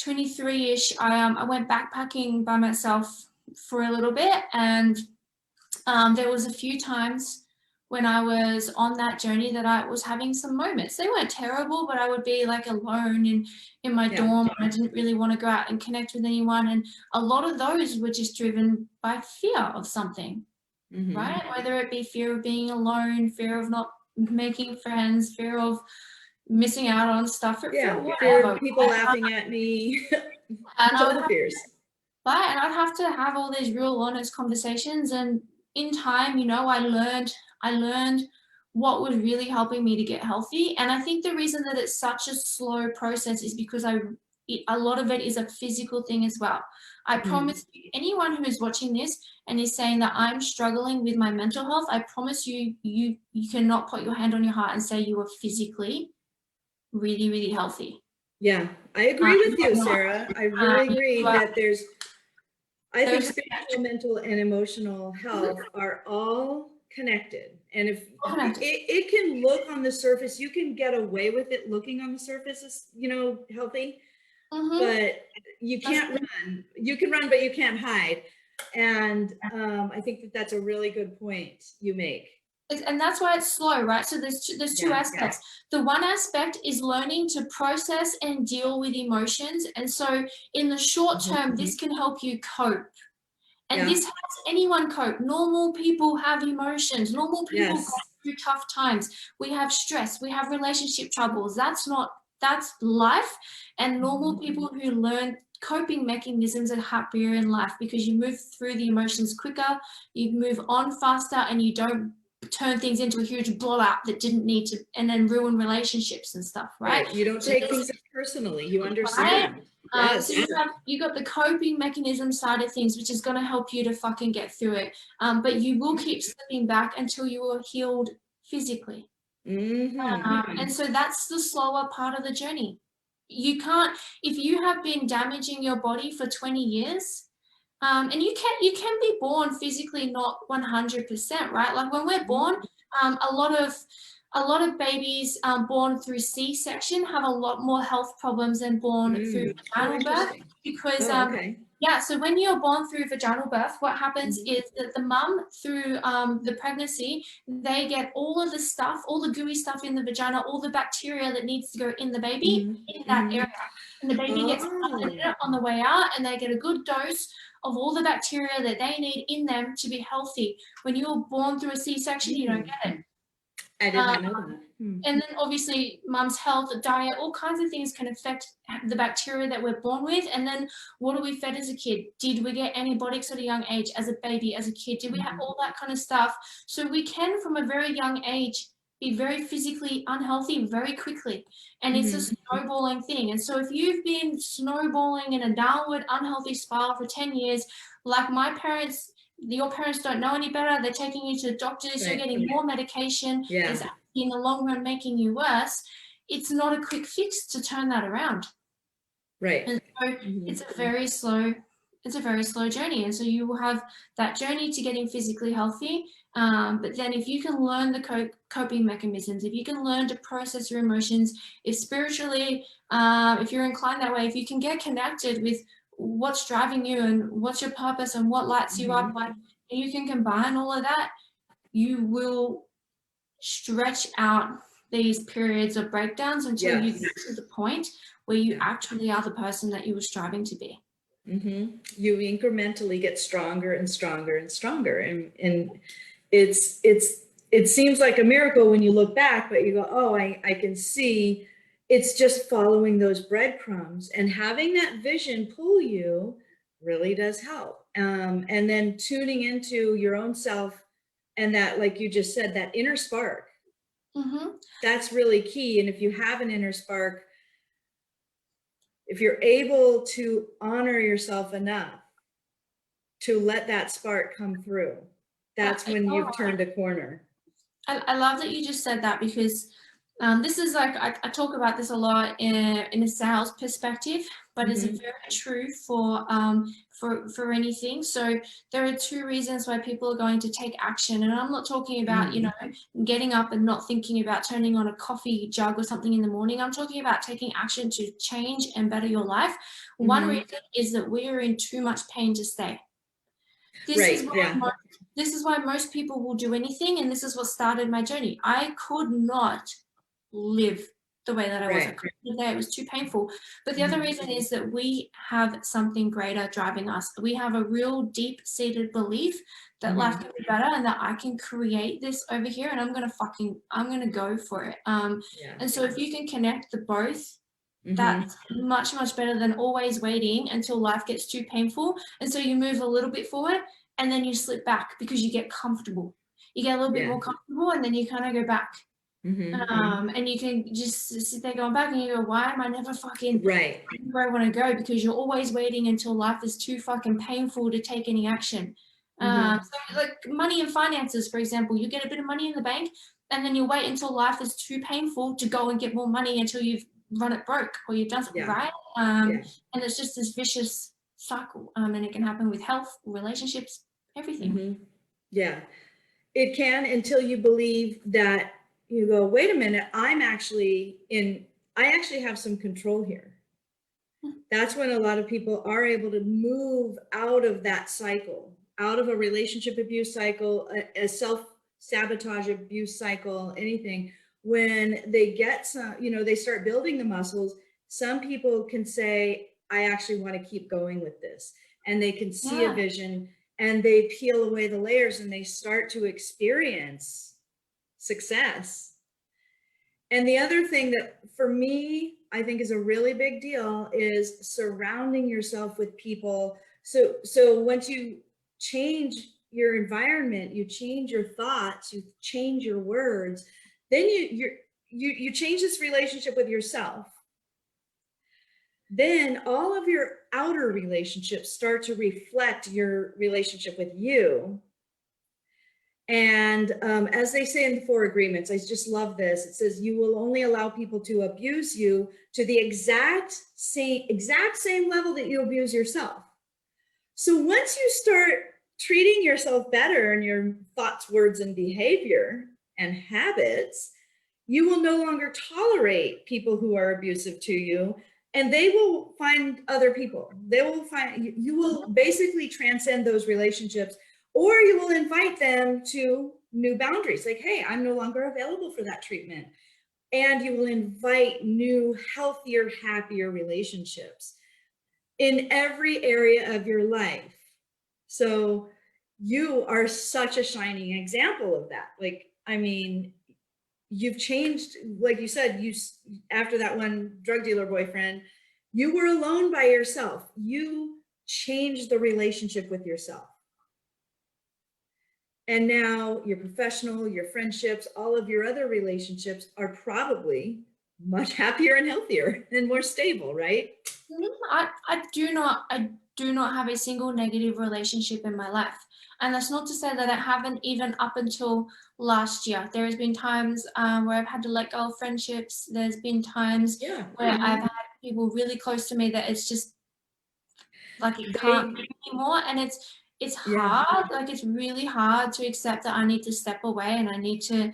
23-ish, I went backpacking by myself for a little bit, and there was a few times when I was on that journey that I was having some moments. They weren't terrible, but I would be like alone in my dorm. I didn't really want to go out and connect with anyone. And a lot of those were just driven by fear of something, right? Whether it be fear of being alone, fear of not making friends, fear of missing out on stuff. Fear of people laughing at me. And all the fears. Right, and I'd have to have all these real honest conversations, and in time, I learned what was really helping me to get healthy. And I think the reason that it's such a slow process is because a lot of it is a physical thing as well. I promise you, anyone who is watching this and is saying that I'm struggling with my mental health, I promise you, you cannot put your hand on your heart and say you are physically really, really healthy. Yeah, I agree with you, Sarah. I really agree that I think spiritual, mental, and emotional health are all connected. And if it can look on the surface, you can get away with it looking on the surface as, healthy, but you can't run. You can run, but you can't hide. And I think that that's a really good point you make. And that's why it's slow, right? So there's two aspects. The one aspect is learning to process and deal with emotions. And so in the short term, this can help you cope. And this helps anyone cope. Normal people have emotions. Normal people go through tough times. We have stress. We have relationship troubles. That's life. And normal people who learn coping mechanisms are happier in life because you move through the emotions quicker, you move on faster, and you don't turn things into a huge blowout that didn't need to, and then ruin relationships and stuff, right? You don't take things personally. You understand. So you got the coping mechanism side of things, which is going to help you to fucking get through it. But you will keep slipping back until you are healed physically. And so that's the slower part of the journey. You can't, if you have been damaging your body for 20 years, and you can be born physically not 100%, right? Like when we're born, a lot of babies born through C-section have a lot more health problems than born through vaginal birth, because yeah, so when you're born through vaginal birth, what happens is that the mum, through the pregnancy, they get all of the stuff, all the gooey stuff in the vagina, all the bacteria that needs to go in the baby in that area. And the baby gets on the way out, and they get a good dose of all the bacteria that they need in them to be healthy. When you were born through a C-section, you don't get it. I did not know that. And then obviously mum's health, diet, all kinds of things can affect the bacteria that we're born with. And then what are we fed as a kid? Did we get antibiotics at a young age, as a baby, as a kid? Did we have all that kind of stuff? So we can, from a very young age, be very physically unhealthy very quickly. And it's a snowballing thing. And so if you've been snowballing in a downward unhealthy spiral for 10 years, like my parents, your parents don't know any better, they're taking you to the doctors, you're getting more medication, it's in the long run making you worse, it's not a quick fix to turn that around. And so it's a very slow journey. And so you will have that journey to getting physically healthy. But then if you can learn the coping mechanisms, if you can learn to process your emotions, if spiritually, if you're inclined that way, if you can get connected with what's driving you and what's your purpose and what lights you up, like, and you can combine all of that, you will stretch out these periods of breakdowns until you get to the point where you actually are the person that you were striving to be. You incrementally get stronger and stronger and stronger, and it seems like a miracle when you look back, but you go, oh, I can see. It's just following those breadcrumbs, and having that vision pull you really does help. And then tuning into your own self, and that, like you just said, that inner spark, that's really key. And if you have an inner spark, if you're able to honor yourself enough to let that spark come through, that's when you've turned a corner. I love that you just said that, because this is like, I talk about this a lot in a sales perspective, but it's very true for anything. So there are two reasons why people are going to take action. And I'm not talking about, you know, getting up and not thinking about turning on a coffee jug or something in the morning. I'm talking about taking action to change and better your life. One reason is that we are in too much pain to stay. This is why most people will do anything, and this is what started my journey. I could not live the way that I was. I couldn't live there. It was too painful. But the other reason is that we have something greater driving us. We have a real deep-seated belief that life can be better and that I can create this over here, and I'm gonna go for it. And so if you can connect the both, that's much, much better than always waiting until life gets too painful. And so you move a little bit forward and then you slip back because you get comfortable. You get a little bit more comfortable, and then you kind of go back. And you can just sit there going back and you go, why am I never fucking where I want to go? Because you're always waiting until life is too fucking painful to take any action. So like money and finances, for example, you get a bit of money in the bank and then you wait until life is too painful to go and get more money until you've run it broke or you've done something and it's just this vicious cycle, and it can happen with health, relationships, everything. It can, until you believe that, you go, wait a minute, I actually have some control here. That's when a lot of people are able to move out of that cycle, out of a relationship abuse cycle, a self-sabotage abuse cycle, anything. When they get some, you know, they start building the muscles, some people can say, I actually want to keep going with this. And they can see a vision, and they peel away the layers and they start to experience success. And the other thing that for me, I think is a really big deal is surrounding yourself with people. So once you change your environment, you change your thoughts, you change your words, then you change this relationship with yourself. Then all of your outer relationships start to reflect your relationship with you. And as they say in the 4 agreements, I just love this. It says you will only allow people to abuse you to the exact same level that you abuse yourself. So once you start treating yourself better in your thoughts, words, and behavior and habits, you will no longer tolerate people who are abusive to you, and they will find other people. They will find, you will basically transcend those relationships, or you will invite them to new boundaries. Like, hey, I'm no longer available for that treatment. And you will invite new, healthier, happier relationships in every area of your life. So you are such a shining example of that. Like, I mean, you've changed, like you said, after that one drug dealer boyfriend, you were alone by yourself. You changed the relationship with yourself. And now your professional, your friendships, all of your other relationships are probably much happier and healthier and more stable, right? I do not have a single negative relationship in my life. And that's not to say that I haven't, even up until last year. There has been times where I've had to let go of friendships. There's been times where I've had people really close to me that it's just like it can't be anymore. And it's hard. Like, it's really hard to accept that I need to step away and I need to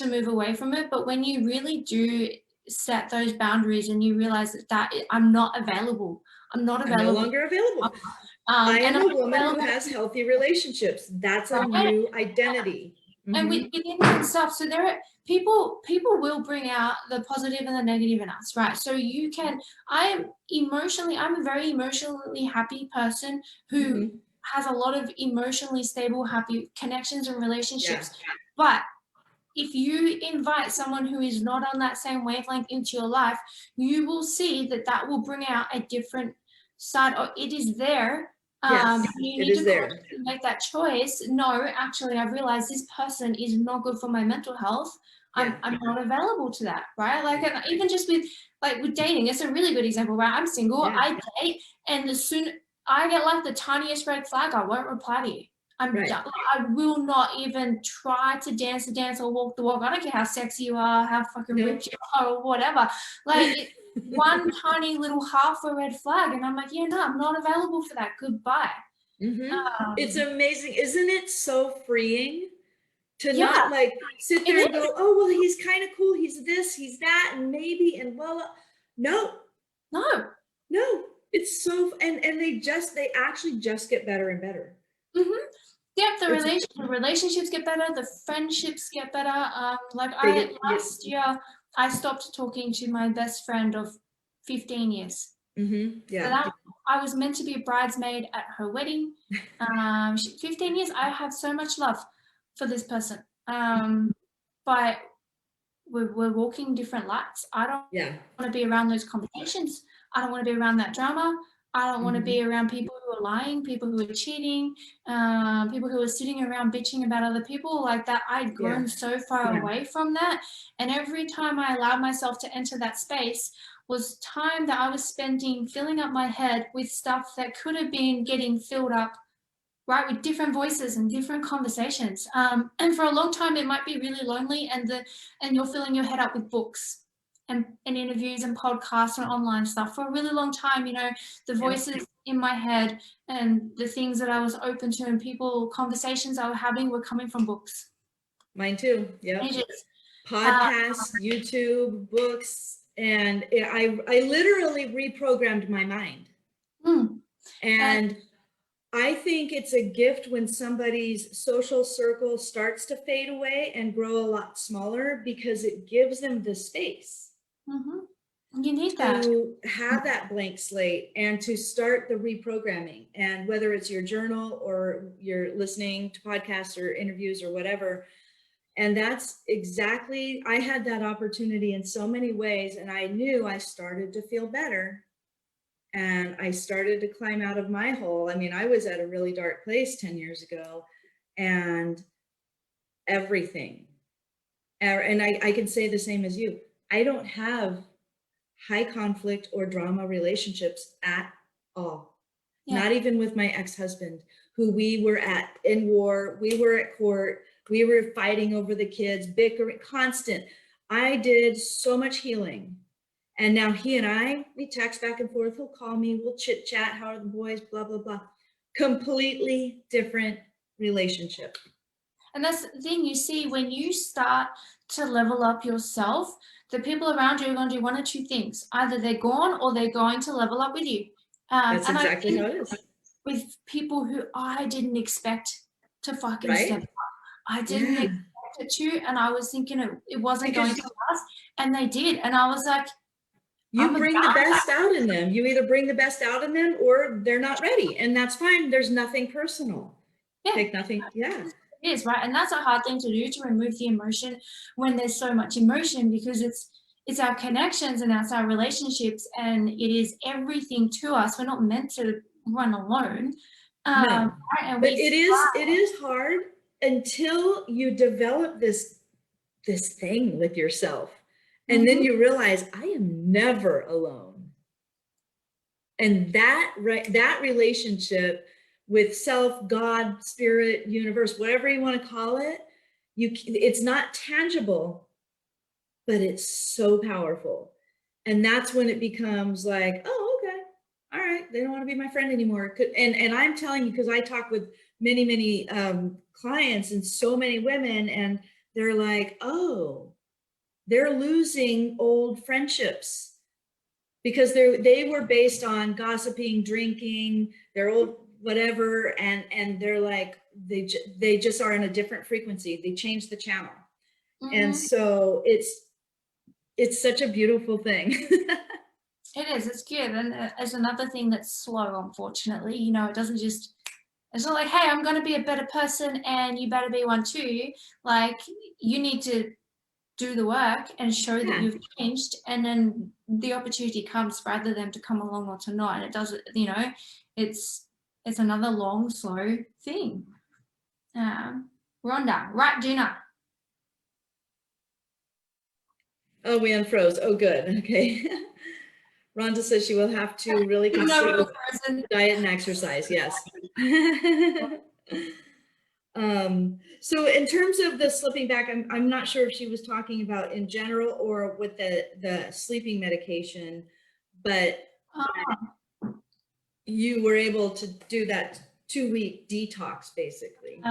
move away from it. But when you really do set those boundaries and you realize that I'm not available. I'm not available. I'm no longer available. I am a woman who has healthy relationships. That's a new identity. And within yourself, so there are people will bring out the positive and the negative in us, right? So you can, I'm a very emotionally happy person who has a lot of emotionally stable, happy connections and relationships. But if you invite someone who is not on that same wavelength into your life, you will see that will bring out a different side, or it is there. You need to make that choice. No, actually, I've realized this person is not good for my mental health. I'm not available to that, right? Like, even just with dating, it's a really good example, right? I'm single, I date, and as soon I get like the tiniest red flag, I won't reply to you. I'm done. I will not even try to dance the dance or walk the walk. I don't care how sexy you are, how fucking rich you are, or whatever. Like, one tiny little half a red flag, and I'm like, yeah, no, I'm not available for that. Goodbye. It's amazing. Isn't it so freeing to not like sit there and go, oh, well, he's kind of cool. He's this, he's that, and maybe, and blah, blah. No. It's so, and they actually just get better and better. Yep, the relationships get better, the friendships get better. Last year, I stopped talking to my best friend of 15 years. So I was meant to be a bridesmaid at her wedding. 15 years, I have so much love for this person. But we're walking different lights. I don't want to be around those conversations. I don't want to be around that drama. I don't want to be around people who are lying, people who are cheating, people who are sitting around bitching about other people like that. I'd grown so far away from that. And every time I allowed myself to enter that space was time that I was spending filling up my head with stuff that could have been getting filled up, right, with different voices and different conversations. And for a long time, it might be really lonely, and you're filling your head up with books and interviews and podcasts and online stuff. For a really long time, the voices in my head and the things that I was open to and conversations I was having were coming from books. Mine too. Podcasts, YouTube, books, and I literally reprogrammed my mind. And I think it's a gift when somebody's social circle starts to fade away and grow a lot smaller, because it gives them the space. You need that. To have that blank slate and to start the reprogramming. And whether it's your journal or you're listening to podcasts or interviews or whatever. And that's exactly, I had that opportunity in so many ways, and I knew I started to feel better. And I started to climb out of my hole. I mean, I was at a really dark place 10 years ago, and everything. And I can say the same as you. I don't have high conflict or drama relationships at all. Not even with my ex-husband, who we were in war, we were at court, We were fighting over the kids, bickering, constant. I did so much healing. And now he and we text back and forth. He'll call me, we'll chit chat. How are the boys? Blah, blah, blah. Completely different relationship. And that's the thing, you see, when you start to level up yourself, the people around you are going to do one or two things. Either they're gone or they're going to level up with you. That's exactly how it is. With people who I didn't expect to fucking Right? step up. I didn't expect it to, and I was thinking it wasn't going to last, and they did. And I was like, you bring the best out in them. You either bring the best out in them or they're not ready. And that's fine. There's nothing personal. Yeah. Take nothing. Yeah. It is, right? And that's a hard thing to do, to remove the emotion when there's so much emotion, because it's our connections and that's our relationships, and it is everything to us. We're not meant to run alone. No. And but it is hard until you develop this thing with yourself. And then you realize I am never alone. And that relationship with self, God, spirit, universe, whatever you want to call it, it's not tangible, but it's so powerful. And that's when it becomes like, oh, okay, all right, they don't want to be my friend anymore. And I'm telling you, because I talk with many clients and so many women, and they're like, oh, they're losing old friendships because they were based on gossiping, drinking, their old whatever, and they're like, they just are in a different frequency. They changed the channel. And so it's such a beautiful thing. It is, it's good. And there's another thing that's slow, unfortunately. You know, it doesn't just, it's not like, hey, I'm going to be a better person and you better be one too. Like, you need to do the work and show that you've changed, and then the opportunity comes for either them to come along or to not. And it doesn't, you know, it's another long, slow thing. Rhonda, right, Gina? Oh, we unfroze. Oh, good. Okay. Rhonda says she will have to really consider diet and exercise. Yes. So in terms of the slipping back, I'm not sure if she was talking about in general or with the sleeping medication, but you were able to do that 2-week detox, basically.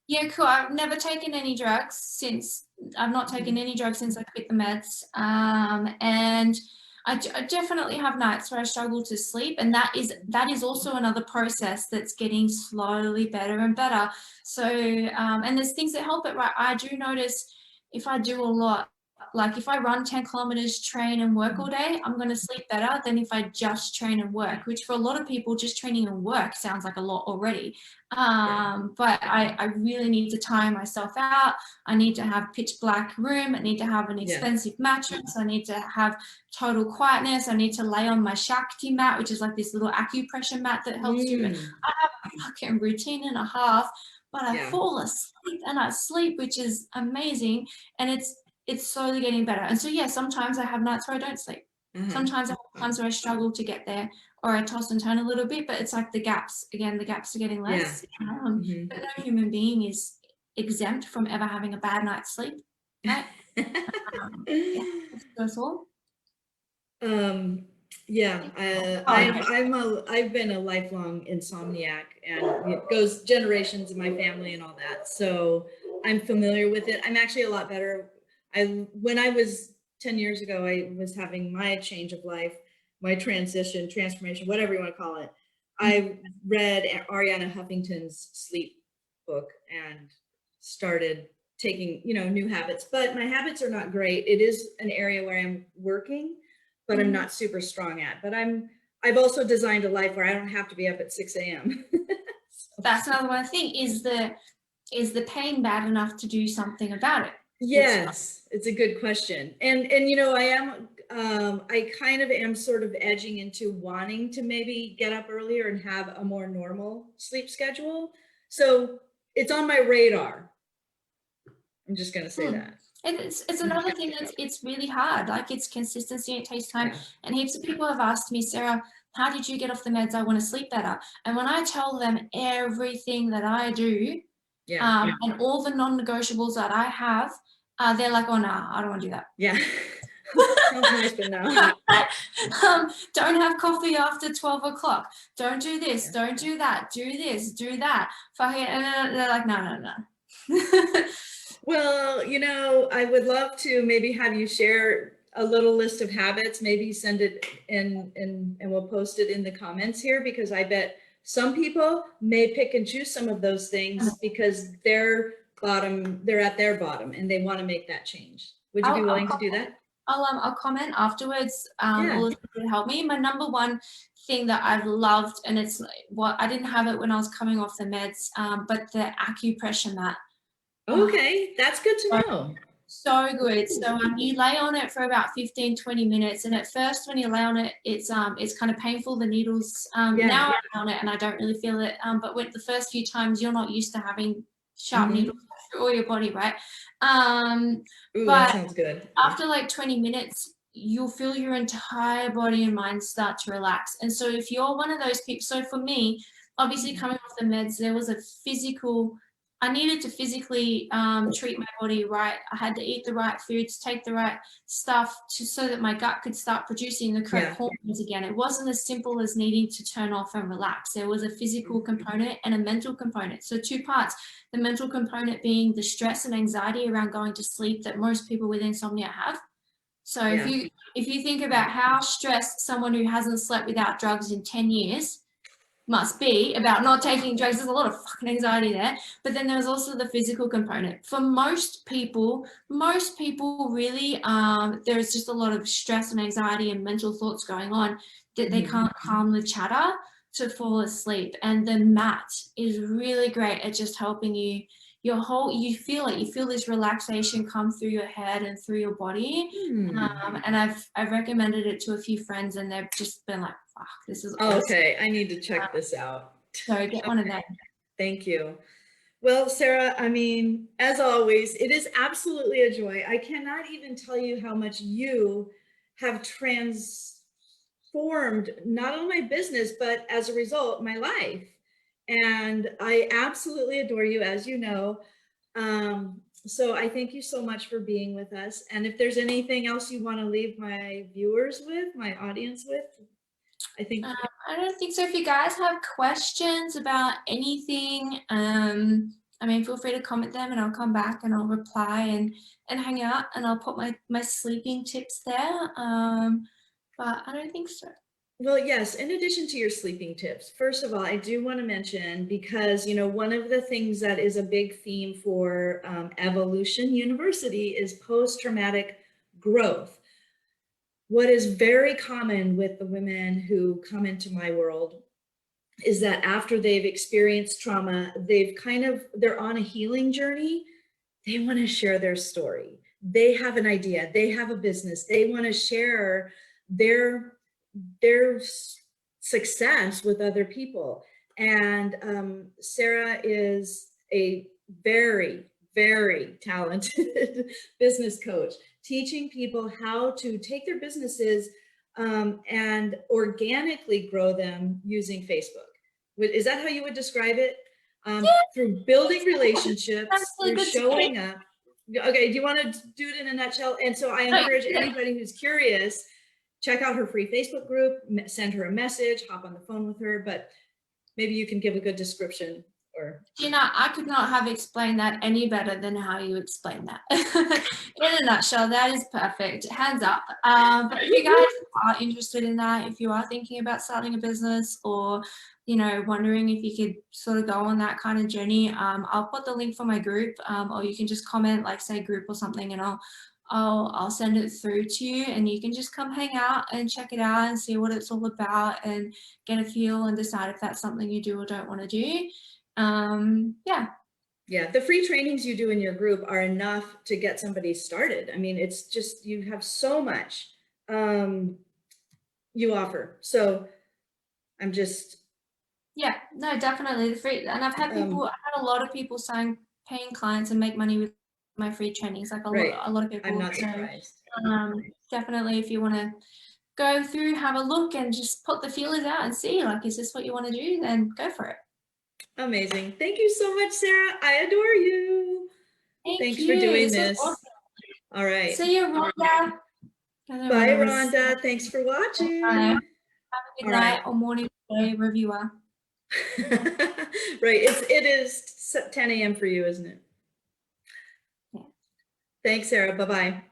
Yeah, cool. I've never taken any drugs since. I've not taken any drugs since I quit the meds. And I definitely have nights where I struggle to sleep, and that is also another process that's getting slowly better and better. So, and there's things that help it, right? I do notice if I do a lot, like if I run 10 kilometers, train and work all day, I'm going to sleep better than if I just train and work, which for a lot of people, just training and work sounds like a lot already. But I really need to tire myself out. I need to have pitch black room. I need to have an expensive mattress. I need to have total quietness. I need to lay on my Shakti mat, which is like this little acupressure mat that helps you. I have a fucking routine and a half, but I fall asleep and I sleep, which is amazing. And it's slowly getting better. And so, yeah, sometimes I have nights where I don't sleep. Sometimes I have times where I struggle to get there, or I toss and turn a little bit, but it's like the gaps are getting less. But no human being is exempt from ever having a bad night's sleep, right? That's all. I've been a lifelong insomniac, and it goes generations in my family and all that. So I'm familiar with it. I'm actually a lot better. When I was 10 years ago, I was having my change of life, my transformation, whatever you want to call it. I read Arianna Huffington's sleep book and started taking, new habits, but my habits are not great. It is an area where I'm working, but I'm not super strong at. But I've also designed a life where I don't have to be up at 6 a.m. That's another one thing. Is the pain bad enough to do something about it? Yes, it's a good question. And I kind of am sort of edging into wanting to maybe get up earlier and have a more normal sleep schedule. So it's on my radar. I'm just going to say that. And it's another thing that's it's really hard. Like, it's consistency, it takes time. And heaps of people have asked me, Sarah, how did you get off the meds? I want to sleep better. And when I tell them everything that I do And all the non-negotiables that I have, they're like, oh, nah, I don't want to do that. Yeah. Sounds nice, but no. Don't have coffee after 12 o'clock. Don't do this. Don't do that. Do this. Do that. Fucking, and they're like, no, no, no. Well, you know, I would love to maybe have you share a little list of habits, maybe send it in and we'll post it in the comments here, because I bet some people may pick and choose some of those things because they're at their bottom and they want to make that change. Would you be willing to do that? I'll comment afterwards. All of it help me. My number one thing that I've loved, and it's what I didn't have it when I was coming off the meds, but the acupressure mat. Okay, that's good to know. So good. So you lay on it for about 15-20 minutes, and at first when you lay on it, it's kind of painful, the needles. Now I lay on it and I don't really feel it, but when the first few times you're not used to having sharp needles through all your body, right? Ooh, but that sounds good. After like 20 minutes, you'll feel your entire body and mind start to relax. And so if you're one of those people, so for me, obviously coming off the meds, there was I needed to physically treat my body right. I had to eat the right foods, take the right stuff so that my gut could start producing the correct hormones again. It wasn't as simple as needing to turn off and relax. There was a physical component and a mental component. So two parts, the mental component being the stress and anxiety around going to sleep that most people with insomnia have. So if you think about how stressed someone who hasn't slept without drugs in 10 years must be about not taking drugs, there's a lot of fucking anxiety there. But then there's also the physical component. For most people really, there's just a lot of stress and anxiety and mental thoughts going on that they can't calm the chatter to fall asleep. And the mat is really great at just helping you. You feel this relaxation come through your head and through your body. And I've recommended it to a few friends and they've just been like, fuck, this is awesome. Okay, I need to check this out. So get one of them. Thank you. Well, Sarah, I mean, as always, it is absolutely a joy. I cannot even tell you how much you have transformed not only my business, but as a result, my life. And I absolutely adore you, as you know. So I thank you so much for being with us. And if there's anything else you want to leave my viewers with, my audience with, I think. I don't think so. If you guys have questions about anything, I mean, feel free to comment them and I'll come back and I'll reply and hang out and I'll put my sleeping tips there. But I don't think so. Well, yes, in addition to your sleeping tips, first of all, I do want to mention, because, you know, one of the things that is a big theme for Evolution University is post-traumatic growth. What is very common with the women who come into my world is that after they've experienced trauma, they're on a healing journey. They want to share their story. They have an idea. They have a business. They want to share their success with other people. And Sarah is a very, very talented business coach, teaching people how to take their businesses and organically grow them using Facebook. Is that how you would describe it? Through building relationships, through showing up. Okay, do you want to do it in a nutshell? And so I encourage anybody who's curious, check out her free Facebook group, send her a message, hop on the phone with her, but maybe you can give a good description. Or, you know, I could not have explained that any better than how you explained that. In a nutshell, that is perfect. Hands up. But if you guys are interested in that, if you are thinking about starting a business or, you know, wondering if you could sort of go on that kind of journey, I'll put the link for my group, or you can just comment, like say group or something, and I'll send it through to you and you can just come hang out and check it out and see what it's all about and get a feel and decide if that's something you do or don't want to do. Yeah, the free trainings you do in your group are enough to get somebody started. I mean, it's just, you have so much you offer. So I'm just. Yeah, no, definitely the free. And I've had people, I had a lot of people sign paying clients and make money with my free trainings, like a lot of people. I'm not surprised. Definitely, if you want to go through, have a look and just put the feelers out and see, like, is this what you want to do? Then go for it. Amazing. Thank you so much, Sarah. I adore you. Thanks for doing this. Awesome. All right. See you, Rhonda. Bye, Rhonda. Thanks for watching. Have a good night or morning, reviewer. Right. It is 10 a.m. for you, isn't it? Yeah. Thanks, Sarah. Bye-bye.